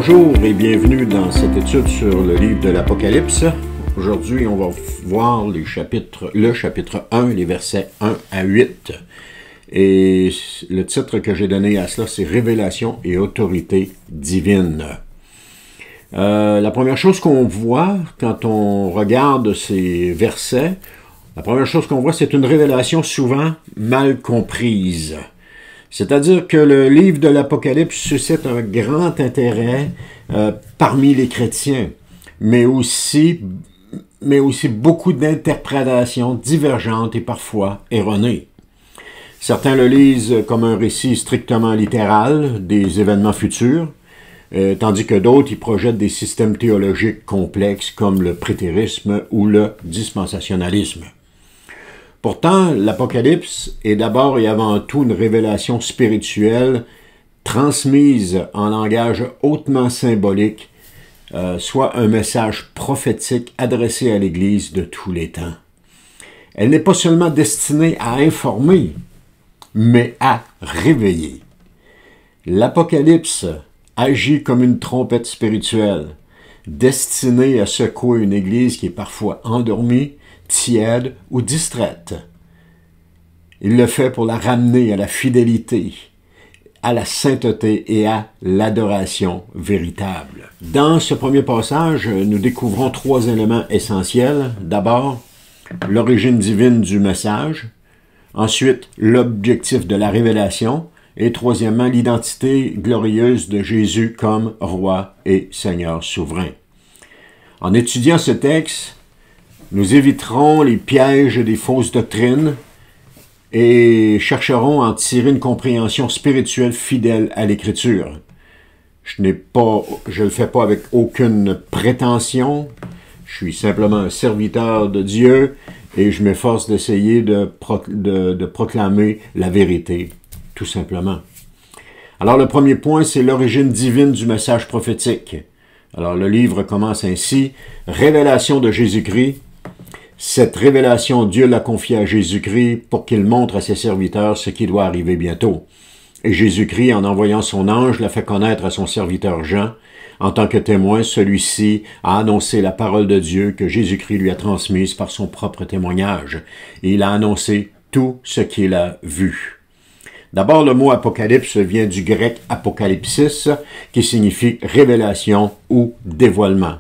Bonjour et bienvenue dans cette étude sur le livre de l'Apocalypse. Aujourd'hui, on va voir le chapitre 1, les versets 1 à 8. Et le titre que j'ai donné à cela, c'est « Révélation et autorité divine ». La première chose qu'on voit quand on regarde ces versets, la première chose qu'on voit, c'est une révélation souvent mal comprise. C'est-à-dire que le livre de l'Apocalypse suscite un grand intérêt parmi les chrétiens, mais aussi beaucoup d'interprétations divergentes et parfois erronées. Certains le lisent comme un récit strictement littéral des événements futurs, tandis que d'autres y projettent des systèmes théologiques complexes comme le prétérisme ou le dispensationalisme. Pourtant, l'Apocalypse est d'abord et avant tout une révélation spirituelle transmise en langage hautement symbolique, soit un message prophétique adressé à l'Église de tous les temps. Elle n'est pas seulement destinée à informer, mais à réveiller. L'Apocalypse agit comme une trompette spirituelle, destinée à secouer une Église qui est parfois endormie, tiède ou distraite. Il le fait pour la ramener à la fidélité, à la sainteté et à l'adoration véritable. Dans ce premier passage, nous découvrons trois éléments essentiels. D'abord, l'origine divine du message. Ensuite, l'objectif de la révélation. Et troisièmement, l'identité glorieuse de Jésus comme roi et Seigneur souverain. En étudiant ce texte, nous éviterons les pièges des fausses doctrines et chercherons à en tirer une compréhension spirituelle fidèle à l'Écriture. Je le fais pas avec aucune prétention, je suis simplement un serviteur de Dieu et je m'efforce d'essayer de proclamer la vérité, tout simplement. Alors le premier point, c'est l'origine divine du message prophétique. Alors le livre commence ainsi, « Révélation de Jésus-Christ ». Cette révélation, Dieu l'a confiée à Jésus-Christ pour qu'il montre à ses serviteurs ce qui doit arriver bientôt. Et Jésus-Christ, en envoyant son ange, l'a fait connaître à son serviteur Jean. En tant que témoin, celui-ci a annoncé la parole de Dieu que Jésus-Christ lui a transmise par son propre témoignage. Et il a annoncé tout ce qu'il a vu. D'abord, le mot apocalypse vient du grec apocalypsis, qui signifie révélation ou dévoilement.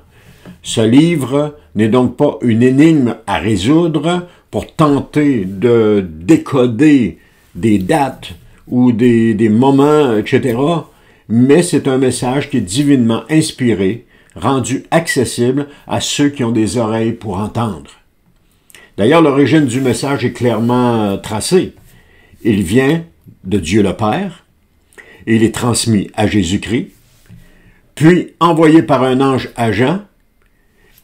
Ce livre n'est donc pas une énigme à résoudre pour tenter de décoder des dates ou des moments, etc., mais c'est un message qui est divinement inspiré, rendu accessible à ceux qui ont des oreilles pour entendre. D'ailleurs, l'origine du message est clairement tracée. Il vient de Dieu le Père, il est transmis à Jésus-Christ, puis envoyé par un ange à Jean,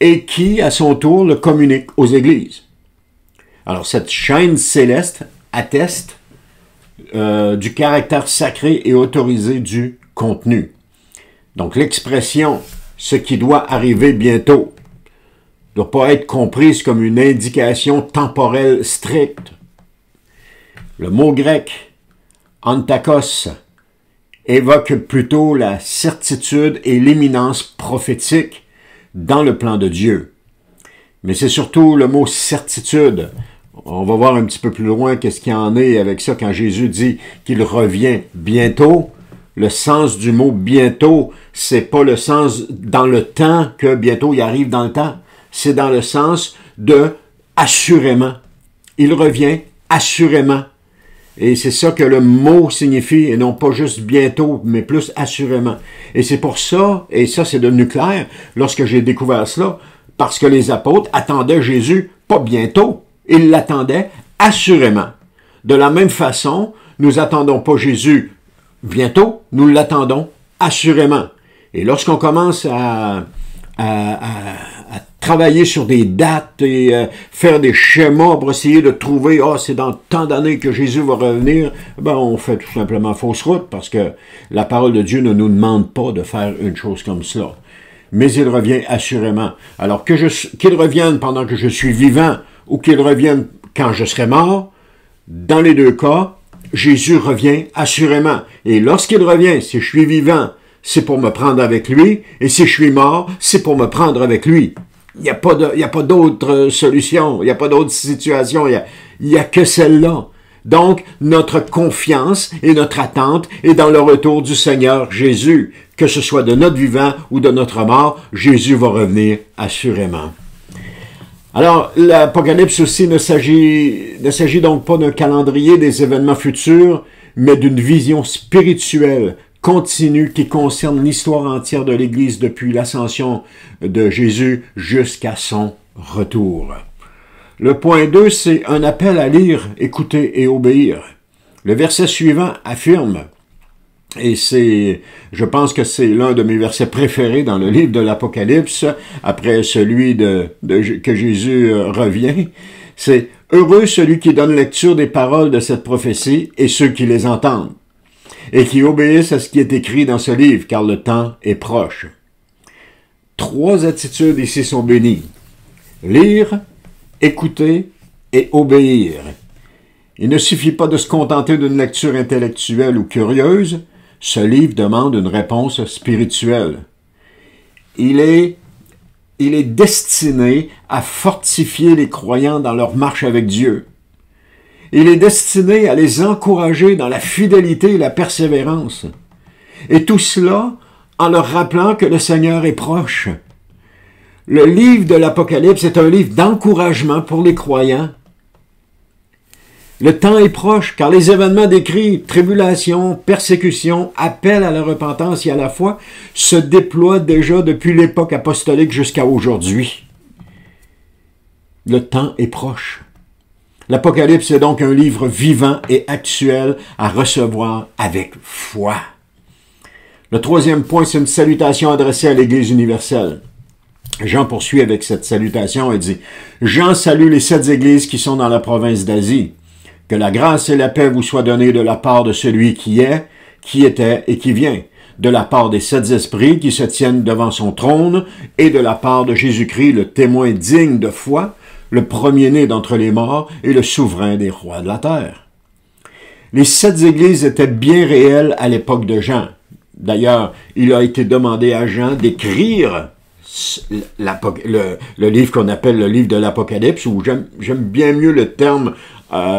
et qui, à son tour, le communique aux églises. Alors, cette chaîne céleste atteste du caractère sacré et autorisé du contenu. Donc, l'expression « ce qui doit arriver bientôt » ne doit pas être comprise comme une indication temporelle stricte. Le mot grec « antakos » évoque plutôt la certitude et l'imminence prophétique dans le plan de Dieu. Mais c'est surtout le mot « certitude ». On va voir un petit peu plus loin qu'est-ce qu'il y en est avec ça quand Jésus dit qu'il revient bientôt. Le sens du mot « bientôt », c'est pas le sens dans le temps que bientôt il arrive dans le temps. C'est dans le sens de « assurément ». Il revient assurément. Et c'est ça que le mot signifie, et non pas juste bientôt, mais plus assurément. Et c'est pour ça, et ça c'est devenu clair, lorsque j'ai découvert cela, parce que les apôtres attendaient Jésus pas bientôt, ils l'attendaient assurément. De la même façon, nous attendons pas Jésus bientôt, nous l'attendons assurément. Et lorsqu'on commence à travailler sur des dates et faire des schémas pour essayer de trouver « Ah, c'est dans tant d'années que Jésus va revenir », ben on fait tout simplement fausse route parce que la parole de Dieu ne nous demande pas de faire une chose comme cela. Mais il revient assurément. Alors qu'il revienne pendant que je suis vivant ou qu'il revienne quand je serai mort, dans les deux cas, Jésus revient assurément. Et lorsqu'il revient, si je suis vivant, c'est pour me prendre avec lui, et si je suis mort, c'est pour me prendre avec lui. Il n'y a pas d'autre solution, il n'y a pas d'autre situation, il y a que celle-là. Donc, notre confiance et notre attente est dans le retour du Seigneur Jésus. Que ce soit de notre vivant ou de notre mort, Jésus va revenir assurément. Alors, l'Apocalypse aussi ne s'agit donc pas d'un calendrier des événements futurs, mais d'une vision spirituelle continue qui concerne l'histoire entière de l'Église depuis l'ascension de Jésus jusqu'à son retour. Le point 2, c'est un appel à lire, écouter et obéir. Le verset suivant affirme, et je pense que c'est l'un de mes versets préférés dans le livre de l'Apocalypse, après celui que Jésus revient, c'est « Heureux celui qui donne lecture des paroles de cette prophétie et ceux qui les entendent, et qui obéissent à ce qui est écrit dans ce livre, car le temps est proche. » 3 attitudes ici sont bénies. Lire, écouter et obéir. Il ne suffit pas de se contenter d'une lecture intellectuelle ou curieuse, ce livre demande une réponse spirituelle. Il est destiné à fortifier les croyants dans leur marche avec Dieu. Il est destiné à les encourager dans la fidélité et la persévérance. Et tout cela en leur rappelant que le Seigneur est proche. Le livre de l'Apocalypse est un livre d'encouragement pour les croyants. Le temps est proche, car les événements décrits, tribulation, persécution, appel à la repentance et à la foi, se déploient déjà depuis l'époque apostolique jusqu'à aujourd'hui. Le temps est proche. L'Apocalypse est donc un livre vivant et actuel à recevoir avec foi. Le 3e point, c'est une salutation adressée à l'Église universelle. Jean poursuit avec cette salutation et dit « Jean salue les 7 églises qui sont dans la province d'Asie. Que la grâce et la paix vous soient données de la part de celui qui est, qui était et qui vient, de la part des 7 esprits qui se tiennent devant son trône et de la part de Jésus-Christ, le témoin digne de foi, le premier-né d'entre les morts et le souverain des rois de la terre. » Les 7 églises étaient bien réelles à l'époque de Jean. D'ailleurs, il a été demandé à Jean d'écrire le livre qu'on appelle le livre de l'Apocalypse, ou j'aime bien mieux le terme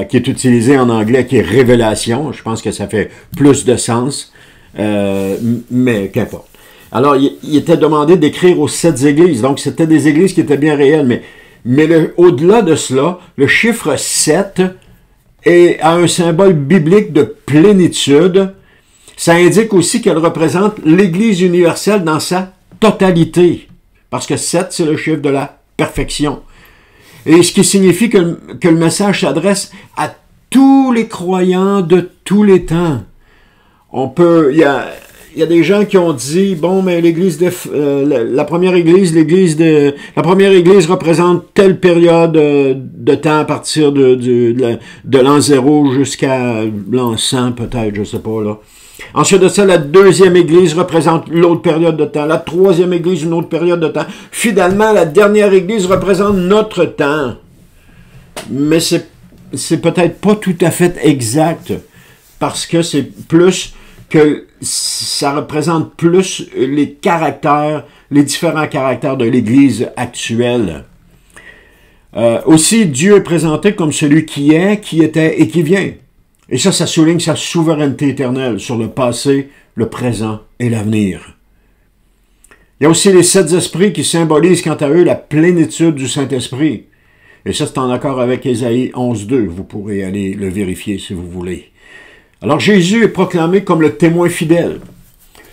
qui est utilisé en anglais, qui est révélation. Je pense que ça fait plus de sens, mais qu'importe. Alors, il était demandé d'écrire aux 7 églises, donc c'était des églises qui étaient bien réelles, mais au-delà de cela, le chiffre 7 a un symbole biblique de plénitude. Ça indique aussi qu'elle représente l'Église universelle dans sa totalité, parce que 7, c'est le chiffre de la perfection. Et ce qui signifie que le message s'adresse à tous les croyants de tous les temps. Il y a des gens qui ont dit, bon, mais la première église représente telle période de temps à partir de l'an 0 jusqu'à l'an 100, peut-être, je sais pas, là. Ensuite de ça, la 2e église représente l'autre période de temps. La 3e église, une autre période de temps. Finalement, la dernière église représente notre temps. Mais c'est peut-être pas tout à fait exact, parce que c'est plus que ça représente plus les différents caractères de l'Église actuelle. Aussi, Dieu est présenté comme celui qui est, qui était et qui vient. Et ça souligne sa souveraineté éternelle sur le passé, le présent et l'avenir. Il y a aussi les 7 esprits qui symbolisent quant à eux la plénitude du Saint-Esprit. Et ça, c'est en accord avec Ésaïe 11.2. Vous pourrez aller le vérifier si vous voulez. Alors Jésus est proclamé comme le témoin fidèle,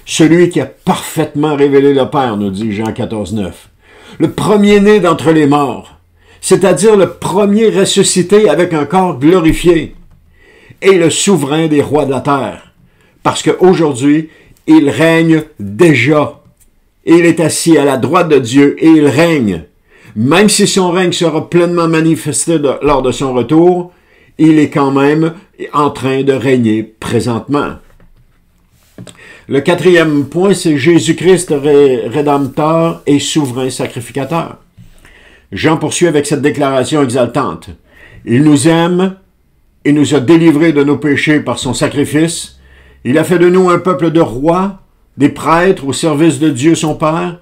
celui qui a parfaitement révélé le Père, nous dit Jean 14.9. Le premier-né d'entre les morts, c'est-à-dire le premier ressuscité avec un corps glorifié, et le souverain des rois de la terre, parce qu'aujourd'hui, il règne déjà. Il est assis à la droite de Dieu et il règne. Même si son règne sera pleinement manifesté lors de son retour, il est quand même en train de régner présentement. Le 4e point, c'est Jésus-Christ, rédempteur et souverain sacrificateur. Jean poursuit avec cette déclaration exaltante. Il nous aime, il nous a délivrés de nos péchés par son sacrifice. Il a fait de nous un peuple de rois, des prêtres au service de Dieu son Père.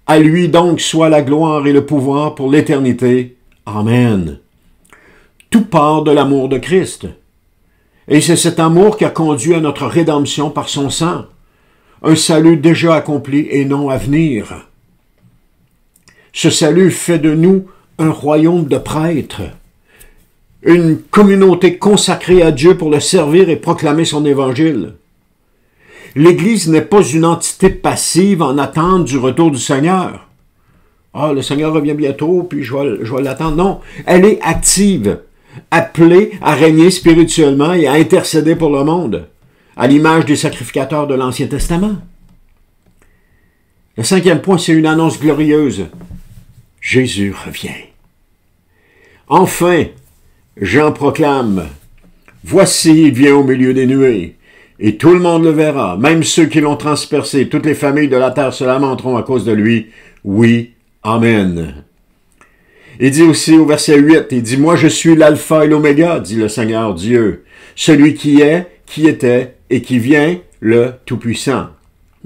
À lui donc soit la gloire et le pouvoir pour l'éternité. Amen. Tout part de l'amour de Christ. Et c'est cet amour qui a conduit à notre rédemption par son sang. Un salut déjà accompli et non à venir. Ce salut fait de nous un royaume de prêtres, une communauté consacrée à Dieu pour le servir et proclamer son évangile. L'Église n'est pas une entité passive en attente du retour du Seigneur. Ah, le Seigneur revient bientôt, puis je vais l'attendre. Non, elle est active, appelée à régner spirituellement et à intercéder pour le monde, à l'image des sacrificateurs de l'Ancien Testament. Le 5e point, c'est une annonce glorieuse. Jésus revient. Enfin, Jean proclame, « Voici, il vient au milieu des nuées, et tout le monde le verra, même ceux qui l'ont transpercé, toutes les familles de la terre se lamenteront à cause de lui. Oui, Amen. » Il dit aussi au verset 8, il dit, « Moi je suis l'alpha et l'oméga, dit le Seigneur Dieu, celui qui est, qui était et qui vient, le Tout-Puissant. »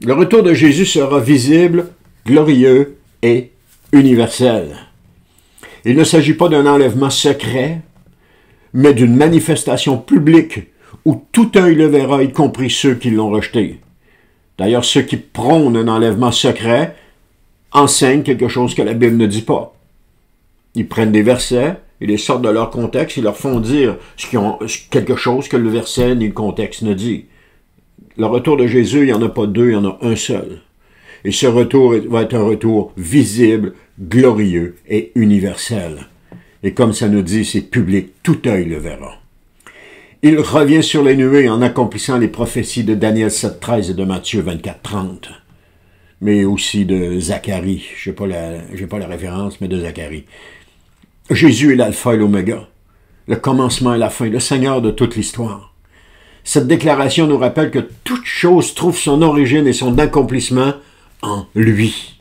Le retour de Jésus sera visible, glorieux et universel. Il ne s'agit pas d'un enlèvement secret, mais d'une manifestation publique où tout œil le verra, y compris ceux qui l'ont rejeté. D'ailleurs, ceux qui prônent un enlèvement secret enseignent quelque chose que la Bible ne dit pas. Ils prennent des versets, ils les sortent de leur contexte, ils leur font dire quelque chose que le verset ni le contexte ne dit. Le retour de Jésus, il n'y en a pas deux, il y en a un seul. Et ce retour va être un retour visible, glorieux et universel. Et comme ça nous dit, c'est public, tout œil le verra. Il revient sur les nuées en accomplissant les prophéties de Daniel 7,13 et de Matthieu 24,30. Mais aussi de Zacharie. Je n'ai pas la référence, mais de Zacharie. Jésus est l'alpha et l'oméga, le commencement et la fin, le Seigneur de toute l'histoire. Cette déclaration nous rappelle que toute chose trouve son origine et son accomplissement en lui.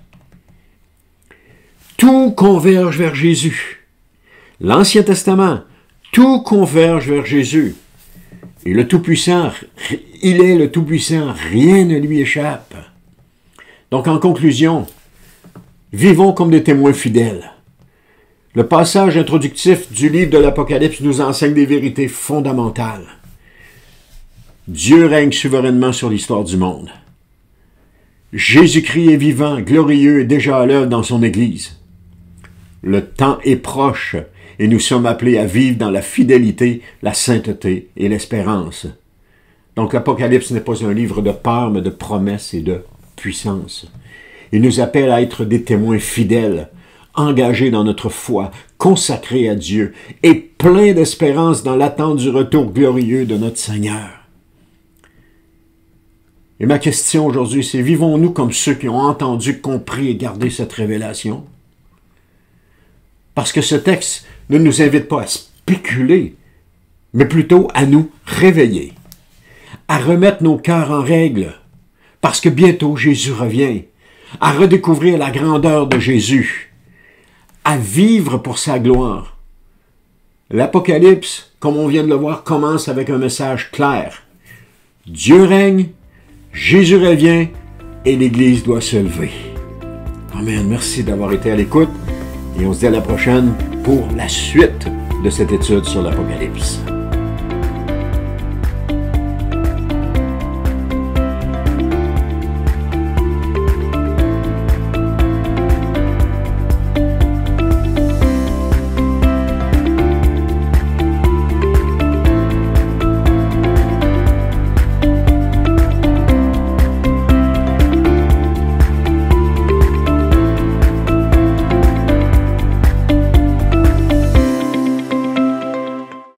Tout converge vers Jésus. L'Ancien Testament, tout converge vers Jésus. Et le Tout-Puissant, il est le Tout-Puissant, rien ne lui échappe. Donc en conclusion, vivons comme des témoins fidèles. Le passage introductif du livre de l'Apocalypse nous enseigne des vérités fondamentales. Dieu règne souverainement sur l'histoire du monde. Jésus-Christ est vivant, glorieux et déjà à l'œuvre dans son Église. Le temps est proche et nous sommes appelés à vivre dans la fidélité, la sainteté et l'espérance. Donc l'Apocalypse n'est pas un livre de peur, mais de promesses et de puissance. Il nous appelle à être des témoins fidèles, engagés dans notre foi, consacrés à Dieu et pleins d'espérance dans l'attente du retour glorieux de notre Seigneur. Et ma question aujourd'hui, c'est vivons-nous comme ceux qui ont entendu, compris et gardé cette révélation? Parce que ce texte ne nous invite pas à spéculer, mais plutôt à nous réveiller, à remettre nos cœurs en règle, parce que bientôt Jésus revient, à redécouvrir la grandeur de Jésus, à vivre pour sa gloire. L'Apocalypse, comme on vient de le voir, commence avec un message clair. Dieu règne, Jésus revient et l'Église doit se lever. Amen. Merci d'avoir été à l'écoute et on se dit à la prochaine pour la suite de cette étude sur l'Apocalypse.